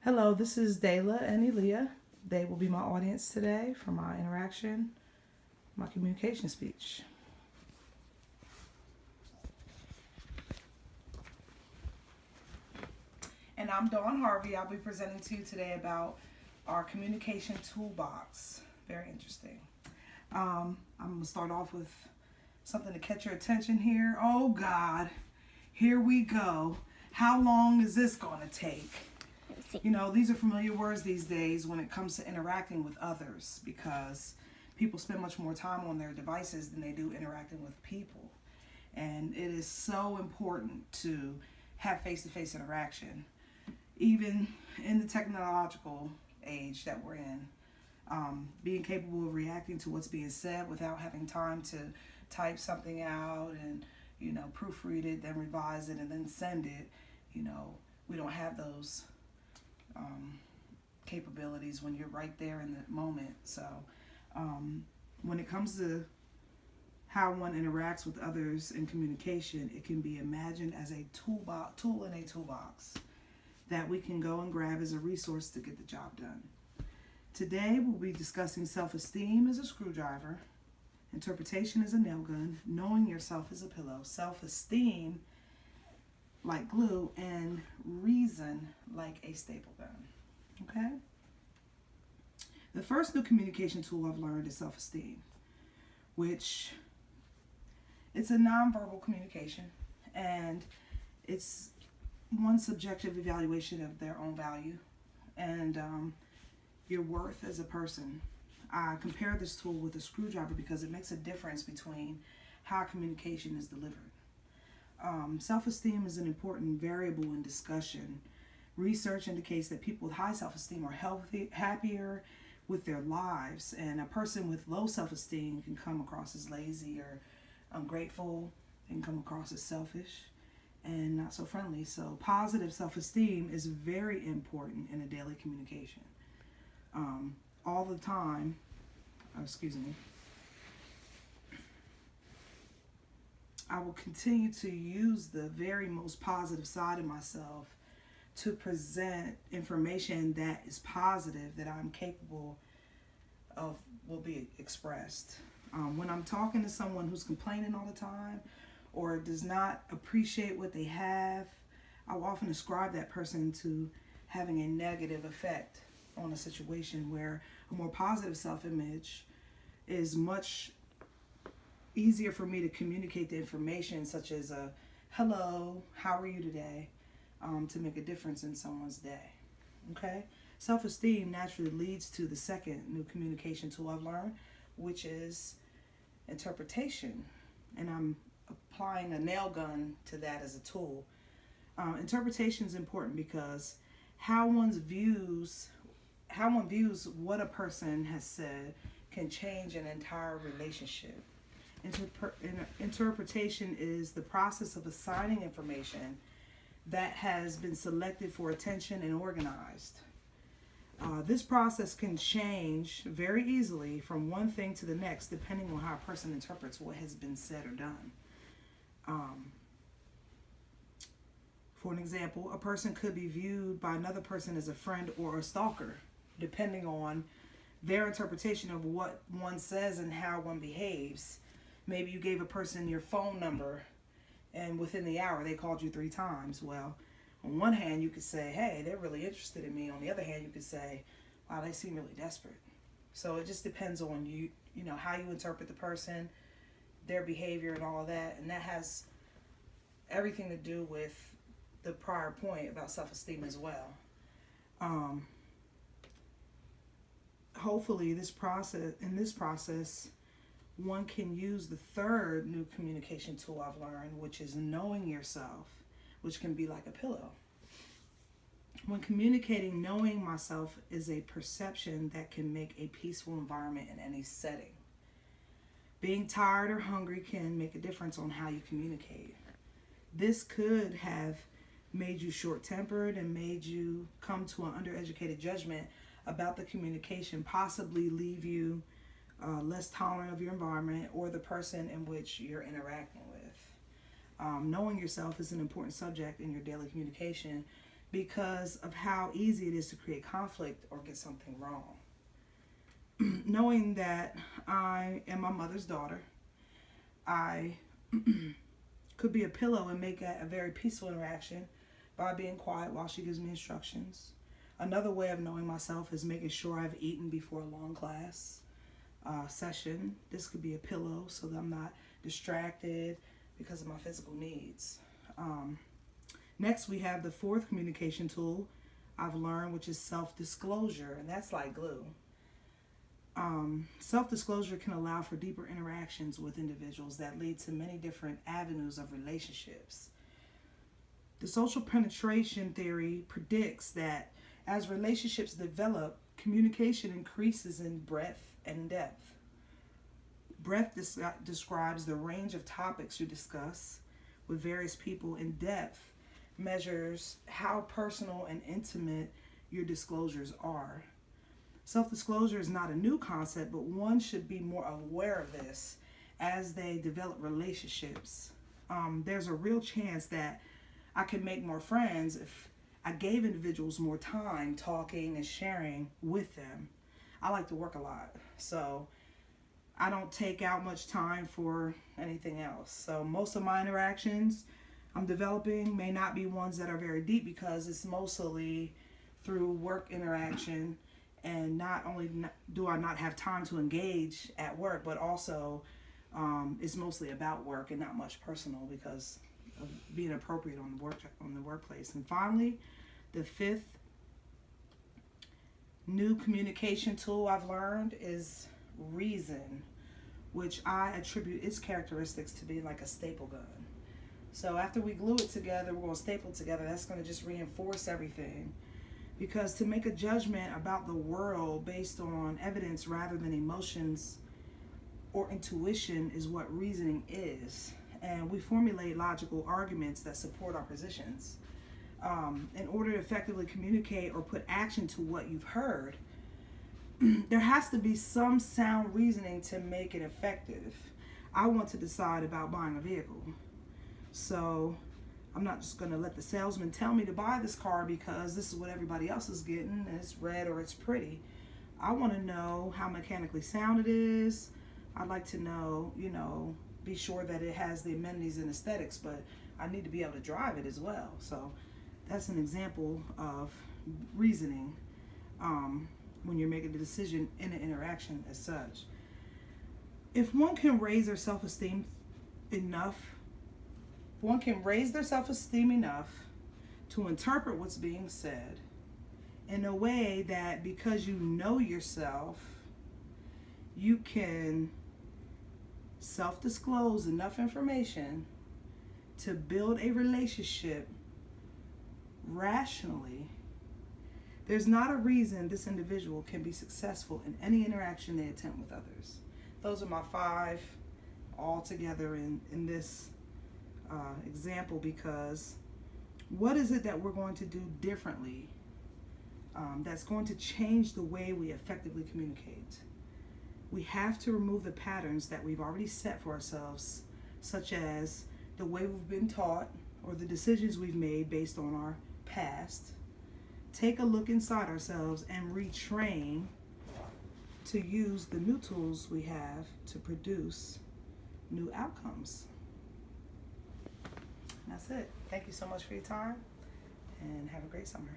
Hello, this is Dayla and Elia. They will be my audience today for my interaction, my communication speech. And I'm Dawn Harvey. I'll be presenting to you today about our communication toolbox. Very interesting. I'm going to start off with something to catch your attention here. Oh God, here we go. How long is this going to take? You know, these are familiar words these days when it comes to interacting with others because people spend much more time on their devices than they do interacting with people. And it is so important to have face-to-face interaction, even in the technological age that we're in. Being capable of reacting to what's being said without having time to type something out and, proofread it, then revise it, and then send it. We don't have those capabilities when you're right there in the moment. So when it comes to how one interacts with others in communication, it can be imagined as a tool in a toolbox that we can go and grab as a resource to get the job done. Today we'll be discussing self-esteem as a screwdriver, interpretation as a nail gun, knowing yourself as a pillow, self-esteem like glue, and reason like a staple gun. Okay? The first new communication tool I've learned is self-esteem, which it's a nonverbal communication, and it's one subjective evaluation of their own value and your worth as a person. I compare this tool with a screwdriver because it makes a difference between how communication is delivered. Self-esteem is an important variable in discussion. Research indicates that people with high self-esteem are happier with their lives, and a person with low self-esteem can come across as lazy or ungrateful, and come across as selfish and not so friendly. So positive self-esteem is very important in a daily communication. All the time, I will continue to use the very most positive side of myself to present information that is positive, that I'm capable of, will be expressed. When I'm talking to someone who's complaining all the time or does not appreciate what they have, I will often ascribe that person to having a negative effect on a situation, where a more positive self-image is much easier for me to communicate the information, such as a hello, how are you today, to make a difference in someone's day. Okay? Self-esteem naturally leads to the second new communication tool I've learned, which is interpretation. And I'm applying a nail gun to that as a tool. Interpretation is important because how one views what a person has said can change an entire relationship. Interpretation is the process of assigning information that has been selected for attention and organized. This process can change very easily from one thing to the next, depending on how a person interprets what has been said or done. For an example, a person could be viewed by another person as a friend or a stalker, depending on their interpretation of what one says and how one behaves. Maybe you gave a person your phone number and within the hour they called you 3 times. Well, on one hand you could say, hey, they're really interested in me. On the other hand, you could say, wow, they seem really desperate. So it just depends on you, how you interpret the person, their behavior and all of that. And that has everything to do with the prior point about self-esteem as well. Hopefully in this process, one can use the third new communication tool I've learned, which is knowing yourself, which can be like a pillow. When communicating, knowing myself is a perception that can make a peaceful environment in any setting. Being tired or hungry can make a difference on how you communicate. This could have made you short-tempered and made you come to an undereducated judgment about the communication, possibly leave you less tolerant of your environment or the person in which you're interacting with. Knowing yourself is an important subject in your daily communication because of how easy it is to create conflict or get something wrong. Knowing that I am my mother's daughter, I could be a pillow and make a very peaceful interaction by being quiet while she gives me instructions. Another way of knowing myself is making sure I've eaten before a long class session. This could be a pillow so that I'm not distracted because of my physical needs. Next, we have the fourth communication tool I've learned, which is self-disclosure, and that's like glue. Self-disclosure can allow for deeper interactions with individuals that lead to many different avenues of relationships. The social penetration theory predicts that as relationships develop, communication increases in breadth and depth. Breadth describes the range of topics you discuss with various people, and depth measures how personal and intimate your disclosures are. Self-disclosure is not a new concept, but one should be more aware of this as they develop relationships. There's a real chance that I can make more friends if I gave individuals more time talking and sharing with them. I like to work a lot, so I don't take out much time for anything else. So most of my interactions I'm developing may not be ones that are very deep because it's mostly through work interaction. And not only do I not have time to engage at work, but also it's mostly about work and not much personal because of being appropriate on the workplace. And finally, the fifth new communication tool I've learned is reason, which I attribute its characteristics to be like a staple gun. So after we glue it together, we're going to staple it together. That's going to just reinforce everything. Because to make a judgment about the world based on evidence rather than emotions or intuition is what reasoning is. And we formulate logical arguments that support our positions. In order to effectively communicate or put action to what you've heard, there has to be some sound reasoning to make it effective. I want to decide about buying a vehicle. So I'm not just going to let the salesman tell me to buy this car because this is what everybody else is getting and it's red or it's pretty. I want to know how mechanically sound it is. I'd like to know, be sure that it has the amenities and aesthetics, but I need to be able to drive it as well. So that's an example of reasoning when you're making the decision in an interaction as such. If one can raise their self-esteem enough to interpret what's being said in a way that because you know yourself, you can self-disclose enough information to build a relationship rationally, there's not a reason this individual can be successful in any interaction they attempt with others. Those are my 5 all together in this example, because what is it that we're going to do differently that's going to change the way we effectively communicate? We have to remove the patterns that we've already set for ourselves, such as the way we've been taught or the decisions we've made based on our past. Take a look inside ourselves and retrain to use the new tools we have to produce new outcomes. And that's it. Thank you so much for your time and have a great summer.